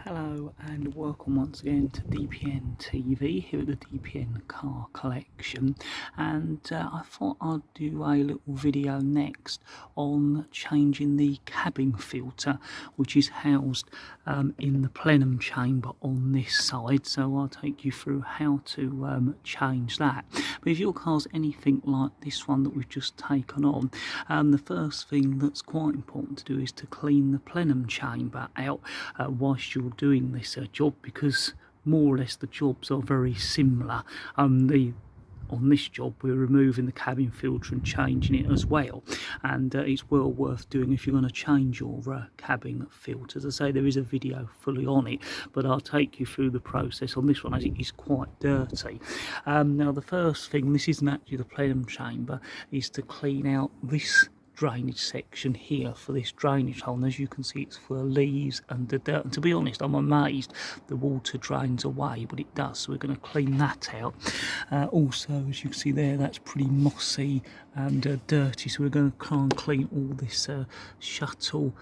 Hello and welcome once again to DPN TV here at the DPN Car Collection, and I thought I'd do a little video next on changing the cabin filter, which is housed in the plenum chamber on this side. So I'll take you through how to change that. But if your car's anything like this one that we've just taken on, the first thing that's quite important to do is to clean the plenum chamber out whilst you're doing this job, because more or less the jobs are very similar. On this job we're removing the cabin filter and changing it as well, and it's well worth doing if you're going to change your cabin filters. As I say, there is a video fully on it, but I'll take you through the process on this one as it is quite dirty. Now the first thing, this isn't actually the plenum chamber, is to clean out this drainage section here for this drainage hole, and as you can see it's full of leaves and the dirt, and to be honest I'm amazed the water drains away, but it does, so we're going to clean that out. Also, as you can see there, that's pretty mossy and dirty, so we're going to try and clean all this scuttle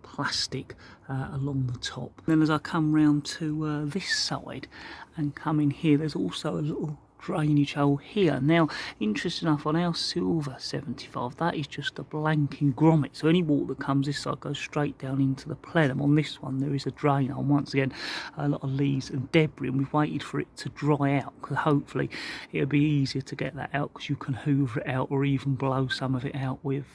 plastic along the top. Then as I come round to this side and come in here, there's also a little drainage hole here. Now, interesting enough, on our silver 75, that is just a blanking grommet, so any water that comes this side goes straight down into the plenum. On this one there is a drain hole, once again a lot of leaves and debris, and we've waited for it to dry out because hopefully it'll be easier to get that out, because you can hoover it out or even blow some of it out with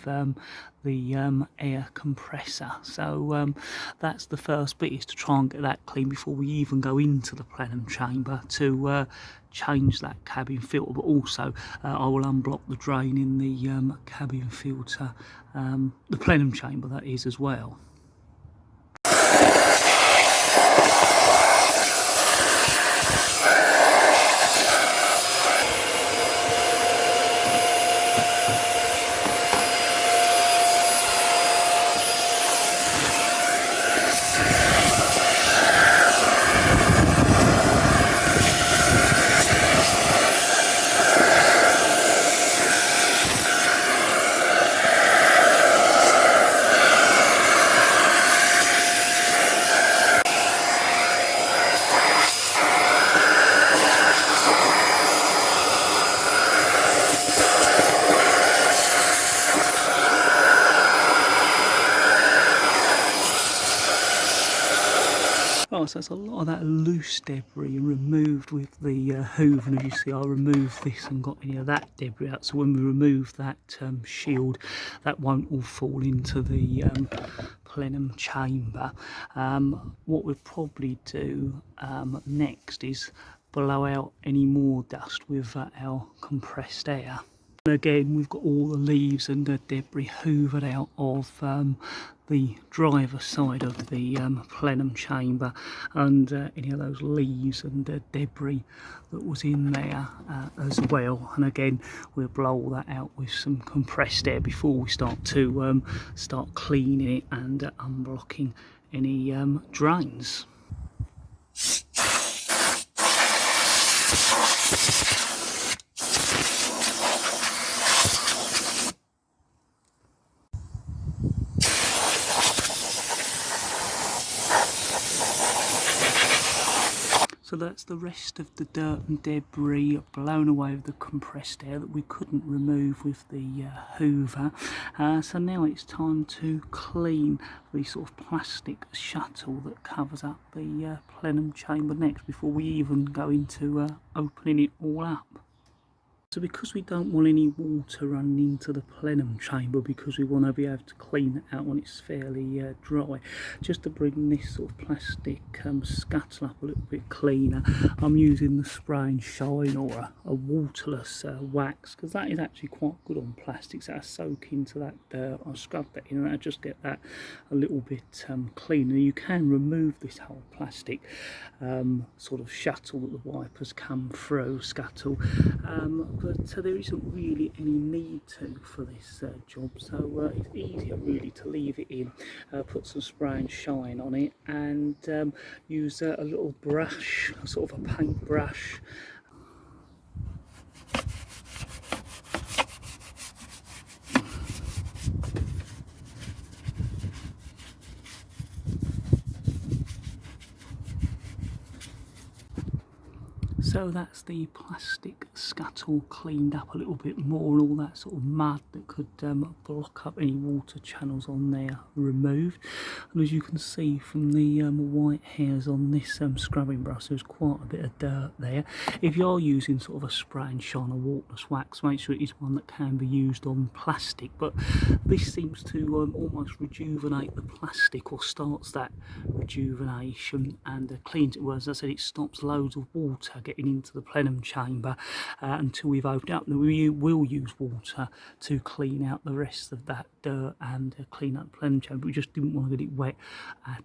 the air compressor. So that's the first bit, is to try and get that clean before we even go into the plenum chamber to change that cabin filter. But also I will unblock the drain in the cabin filter, the plenum chamber that is, as well. Oh, so it's a lot of that loose debris removed with the hoover, and as you see I removed this and got any of that debris out, so when we remove that shield, that won't all fall into the plenum chamber. What we'll probably do next is blow out any more dust with our compressed air. And again, we've got all the leaves and the debris hoovered out of the driver's side of the plenum chamber, and any of those leaves and debris that was in there as well. And again, we'll blow all that out with some compressed air before we start to start cleaning it and unblocking any drains. So that's the rest of the dirt and debris blown away with the compressed air that we couldn't remove with the hoover. So now it's time to clean the sort of plastic shuttle that covers up the plenum chamber next, before we even go into opening it all up. So because we don't want any water running into the plenum chamber, because we want to be able to clean it out when it's fairly dry, just to bring this sort of plastic scuttle up a little bit cleaner, I'm using the spray and shine, or a waterless wax, because that is actually quite good on plastics. That'll soak into that dirt. I'll scrub that in and that'll just get that a little bit cleaner. You can remove this whole plastic sort of shuttle that the wipers come through, scuttle, but there isn't really any need to for this job, so it's easier really to leave it in, put some spray and shine on it, and use a little brush, sort of a paint brush, So that's the plastic scuttle cleaned up a little bit more, and all that sort of mud that could block up any water channels on there removed. And as you can see from the white hairs on this scrubbing brush, there's quite a bit of dirt there. If you're using sort of a spray and shine or waterless wax, make sure it is one that can be used on plastic, but this seems to almost rejuvenate the plastic, or starts that rejuvenation, and cleans it. Well, as I said, it stops loads of water getting into the plenum chamber until we've opened it up. Now, we will use water to clean out the rest of that dirt and clean up the plenum chamber. We just didn't want to get it wet at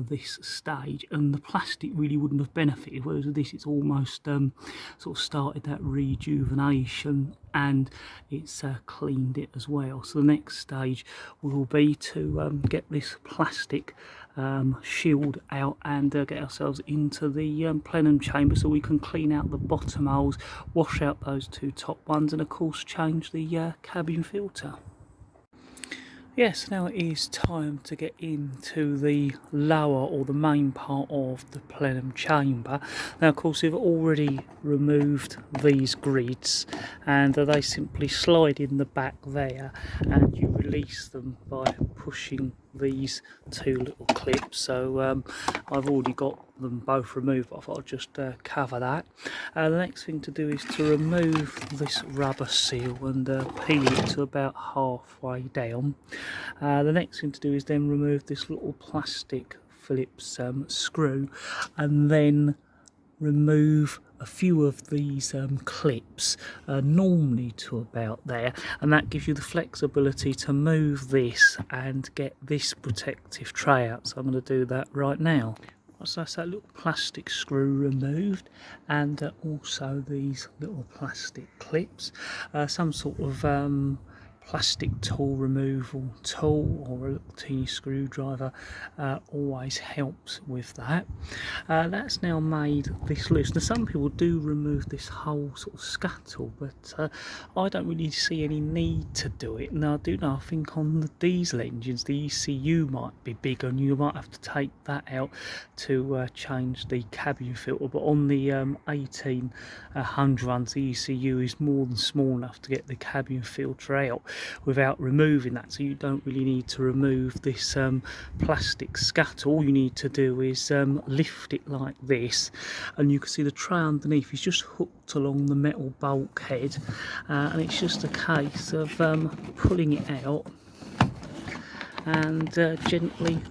this stage, and the plastic really wouldn't have benefited, whereas with this it's almost sort of started that rejuvenation, and it's cleaned it as well. So the next stage will be to get this plastic shield out and get ourselves into the plenum chamber, so we can clean out the bottom holes, wash out those two top ones, and of course change the cabin filter. Yes, now it is time to get into the lower, or the main part of the plenum chamber. Now, of course, we've already removed these grids, and they simply slide in the back there, and you release them by pushing these two little clips. So I've already got them both removed, but I thought I'd just cover that. The next thing to do is to remove this rubber seal and peel it to about halfway down. The next thing to do is then remove this little plastic Phillips screw, and then remove a few of these clips, normally to about there, and that gives you the flexibility to move this and get this protective tray out. So I'm going to do that right now. So that's that little plastic screw removed, and also these little plastic clips. Some sort of plastic tool removal tool, or a little teeny screwdriver always helps with that. That's now made this loose. Now, some people do remove this whole sort of scuttle, but I don't really see any need to do it. Now, I do know, I think on the diesel engines the ECU might be bigger, and you might have to take that out to change the cabin filter, but on the 1800 ones the ECU is more than small enough to get the cabin filter out without removing that, so you don't really need to remove this plastic scuttle. All you need to do is lift it like this, and you can see the tray underneath is just hooked along the metal bulkhead, and it's just a case of pulling it out and gently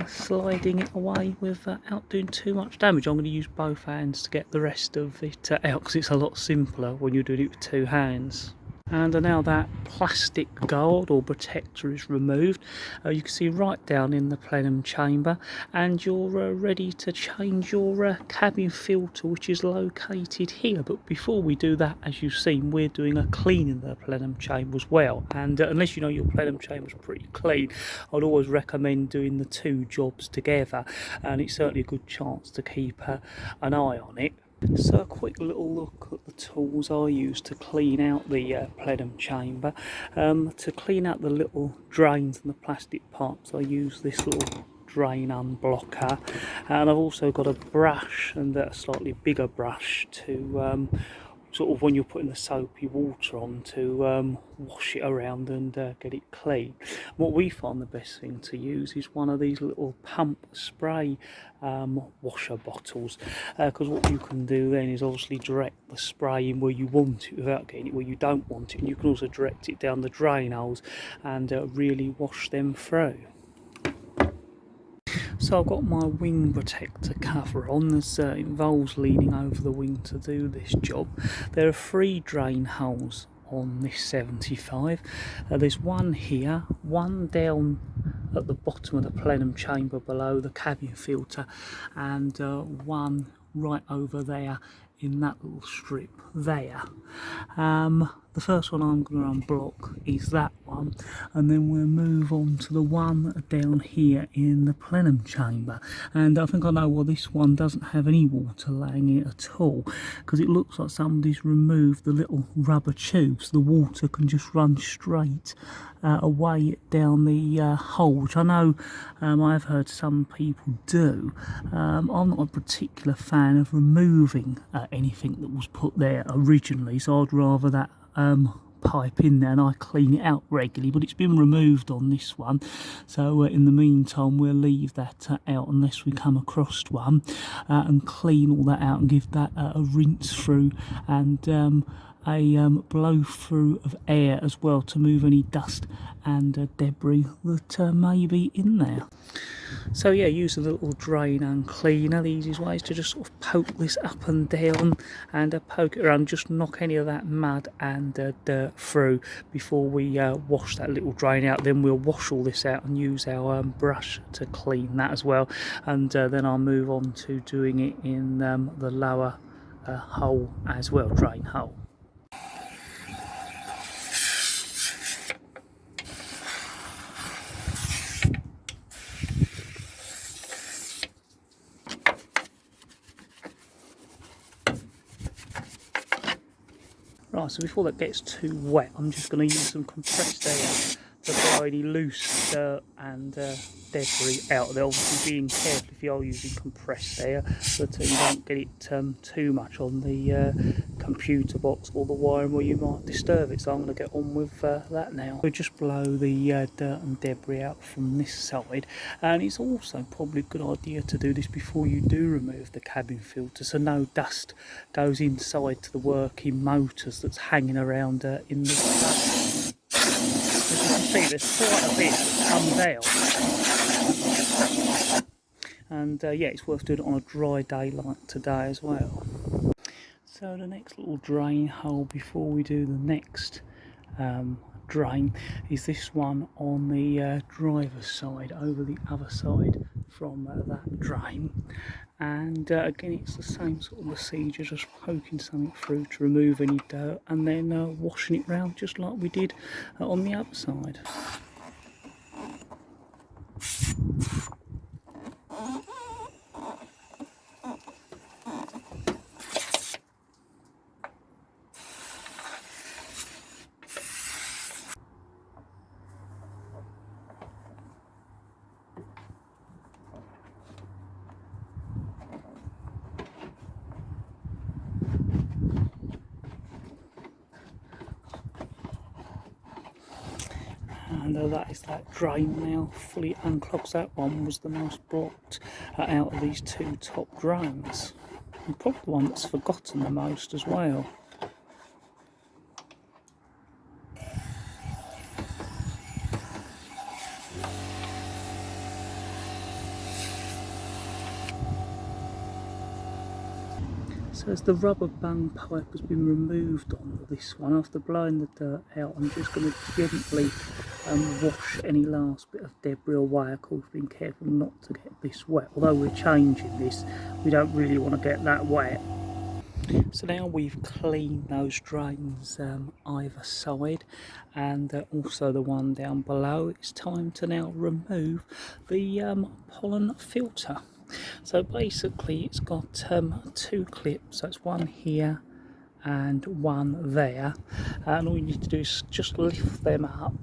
sliding it away without doing too much damage. I'm going to use both hands to get the rest of it out, because it's a lot simpler when you're doing it with two hands. And now that plastic guard or protector is removed, you can see right down in the plenum chamber, and you're ready to change your cabin filter, which is located here. But before we do that, as you've seen, we're doing a clean in the plenum chamber as well, and unless you know your plenum chamber is pretty clean, I'd always recommend doing the two jobs together, and it's certainly a good chance to keep an eye on it. So a quick little look at the tools I use to clean out the plenum chamber. To clean out the little drains and the plastic parts, I use this little drain unblocker, and I've also got a brush, and a slightly bigger brush, to sort of, when you're putting the soapy water on, to wash it around and get it clean. What we find the best thing to use is one of these little pump spray washer bottles, because what you can do then is obviously direct the spray in where you want it without getting it where you don't want it, and you can also direct it down the drain holes and really wash them through. So I've got my wing protector cover on. This involves leaning over the wing to do this job. There are 3 drain holes on this 75. There's one here, one down at the bottom of the plenum chamber below the cabin filter, and one right over there in that little strip there. the first one I'm going to unblock is that one, and then we'll move on to the one down here in the plenum chamber. And I think I know why this one doesn't have any water laying in it at all, because it looks like somebody's removed the little rubber tubes. The water can just run straight away down the hole, which I know I've heard some people do. I'm not a particular fan of removing anything that was put there originally, so I'd rather that pipe in there and I clean it out regularly, but it's been removed on this one, so in the meantime we'll leave that out unless we come across one, and clean all that out and give that a rinse through and a blow through of air as well to move any dust and debris that may be in there. So yeah, use a little drain and cleaner. The easiest way is to just sort of poke this up and down and poke it around, just knock any of that mud and dirt through before we wash that little drain out. Then we'll wash all this out and use our brush to clean that as well, and then I'll move on to doing it in the lower hole as well, drain hole. Right, so before that gets too wet, I'm just going to use some compressed air to blow any loose dirt and debris out there. Obviously being careful if you are using compressed air that you don't get it too much on the computer box or the wiring where you might disturb it. So I'm going to get on with that now. We'll just blow the dirt and debris out from this side, and it's also probably a good idea to do this before you do remove the cabin filter, so no dust goes inside to the working motors that's hanging around in the cabin. As you can see, there's quite a bit that comes out, and yeah, it's worth doing it on a dry day like today as well. So the next little drain hole before we do the next drain is this one on the driver's side, over the other side from that drain. And again, it's the same sort of procedure, just poking something through to remove any dirt and then washing it round just like we did on the other side. And that is that drain now fully unclogged. That one was the most blocked out of these two top drains, and probably the one that's forgotten the most as well. So as the rubber bung pipe has been removed on this one, after blowing the dirt out, I'm just going to gently wash any last bit of debris away. Of course, being careful not to get this wet. Although we're changing this, we don't really want to get that wet. So now we've cleaned those drains either side, and also the one down below, it's time to now remove the pollen filter. So basically it's got two clips, so it's one here and one there, and all you need to do is just lift them up,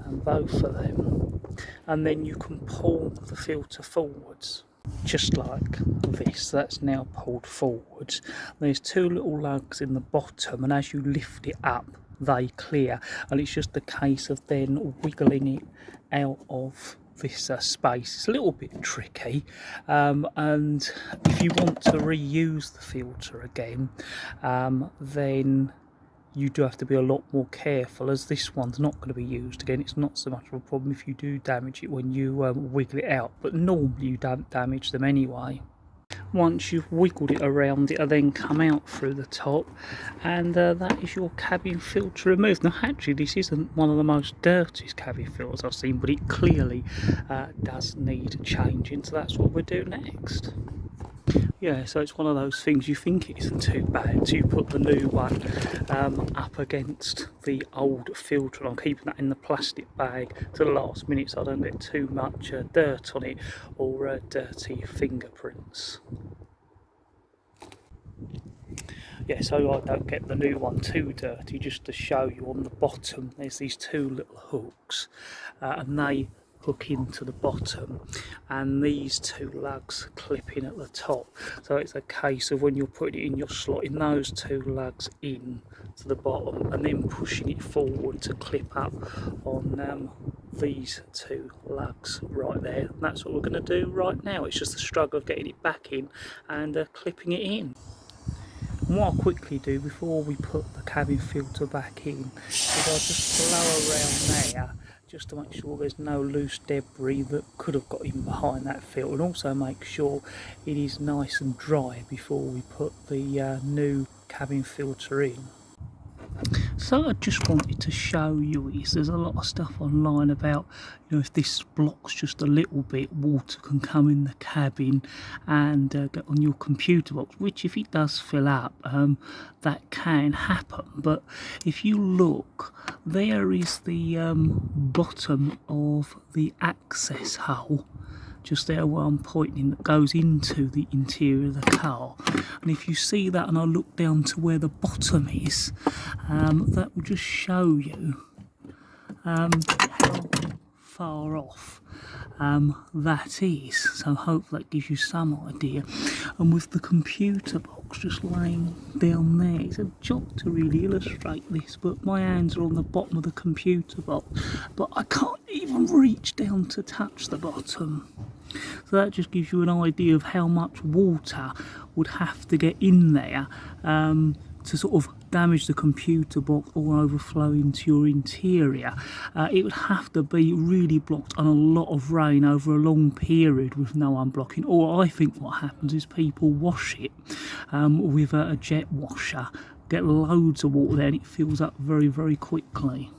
both of them, and then you can pull the filter forwards just like this. That's now pulled forwards. There's two little lugs in the bottom, and as you lift it up they clear, and it's just a case of then wiggling it out of this space. It's a little bit tricky, and if you want to reuse the filter again, then you do have to be a lot more careful, as this one's not going to be used again. It's not so much of a problem if you do damage it when you wiggle it out, but normally you don't damage them anyway. Once you've wiggled it around, it'll then come out through the top, and that is your cabin filter removed. Now actually this isn't one of the most dirtiest cabin filters I've seen, but it clearly does need changing, so that's what we'll do next. Yeah, so it's one of those things, you think it isn't too bad, so you put the new one up against the old filter, and I'm keeping that in the plastic bag to the last minute so I don't get too much dirt on it or dirty fingerprints. Yeah, so I don't get the new one too dirty, just to show you on the bottom there's these two little hooks and they hook into the bottom, and these two lugs clip in at the top, so it's a case of when you're putting it in, you're slotting those two lugs in to the bottom and then pushing it forward to clip up on these two lugs right there. And that's what we're going to do right now. It's just the struggle of getting it back in and clipping it in. And what I'll quickly do before we put the cabin filter back in is I'll just blow around there just to make sure there's no loose debris that could have got in behind that filter, and also make sure it is nice and dry before we put the new cabin filter in. So I just wanted to show you is there's a lot of stuff online about, you know, if this blocks just a little bit, water can come in the cabin and get on your computer box, which if it does fill up, that can happen. But if you look, there is the bottom of the access hole just there where I'm pointing, that goes into the interior of the car. And if you see that and I look down to where the bottom is, that will just show you how far off that is. So hopefully that gives you some idea. And with the computer box just laying down there, it's a job to really illustrate this, but my hands are on the bottom of the computer box, but I can't even reach down to touch the bottom. So that just gives you an idea of how much water would have to get in there to sort of damage the computer box or overflow into your interior. It would have to be really blocked on a lot of rain over a long period with no unblocking. Or I think what happens is people wash it with a jet washer, get loads of water there and it fills up very, very quickly.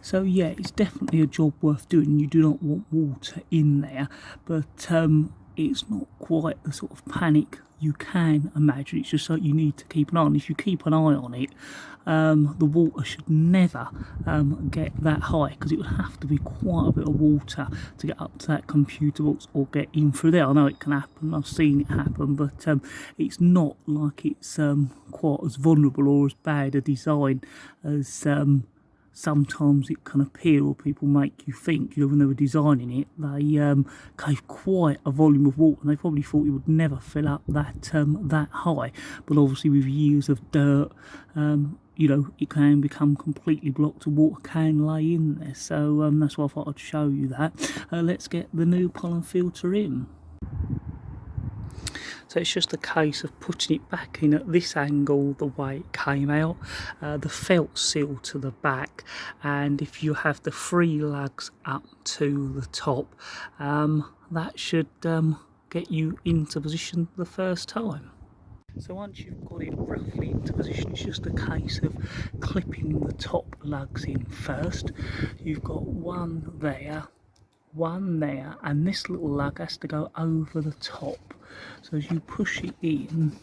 So yeah, it's definitely a job worth doing. You do not want water in there, but it's not quite the sort of panic you can imagine. It's just so you need to keep an eye on. If you keep an eye on it, the water should never get that high, because it would have to be quite a bit of water to get up to that computer box or get in through there. I know it can happen, I've seen it happen, but it's not like it's quite as vulnerable or as bad a design as sometimes it can appear, or people make you think. You know, when they were designing it, they gave quite a volume of water, and they probably thought it would never fill up that high. But obviously, with years of dirt, you know, it can become completely blocked, and water can lay in there. So that's why I thought I'd show you that. Let's get the new pollen filter in. So it's just a case of putting it back in at this angle the way it came out, the felt seal to the back, and if you have the 3 lugs up to the top, that should get you into position the first time. So once you've got it roughly into position, it's just a case of clipping the top lugs in first. You've got one there, and this little lug has to go over the top. So as you push it in,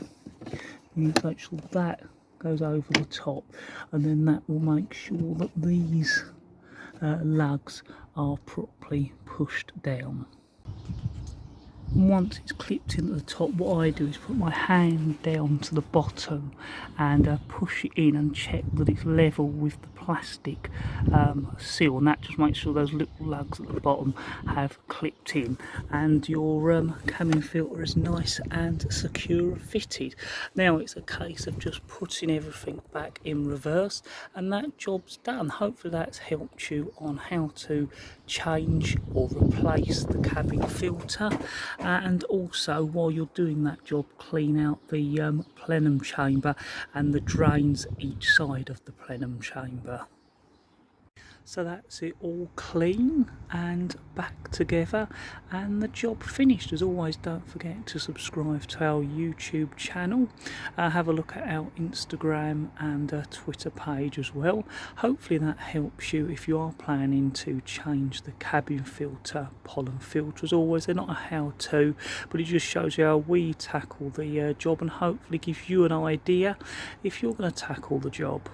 you make sure that goes over the top, and then that will make sure that these lugs are properly pushed down. And once it's clipped into the top, what I do is put my hand down to the bottom and push it in and check that it's level with the plastic seal, and that just makes sure those little lugs at the bottom have clipped in, and your cabin filter is nice and secure and fitted. Now it's a case of just putting everything back in reverse, and that job's done. Hopefully that's helped you on how to change or replace the cabin filter, and also while you're doing that job, clean out the plenum chamber and the drains each side of the plenum chamber. So that's it all clean and back together, and the job finished. As always, don't forget to subscribe to our YouTube channel, have a look at our Instagram and Twitter page as well. Hopefully that helps you if you are planning to change the cabin filter, pollen filter. As always, they're not a how-to, but it just shows you how we tackle the job, and hopefully gives you an idea if you're going to tackle the job.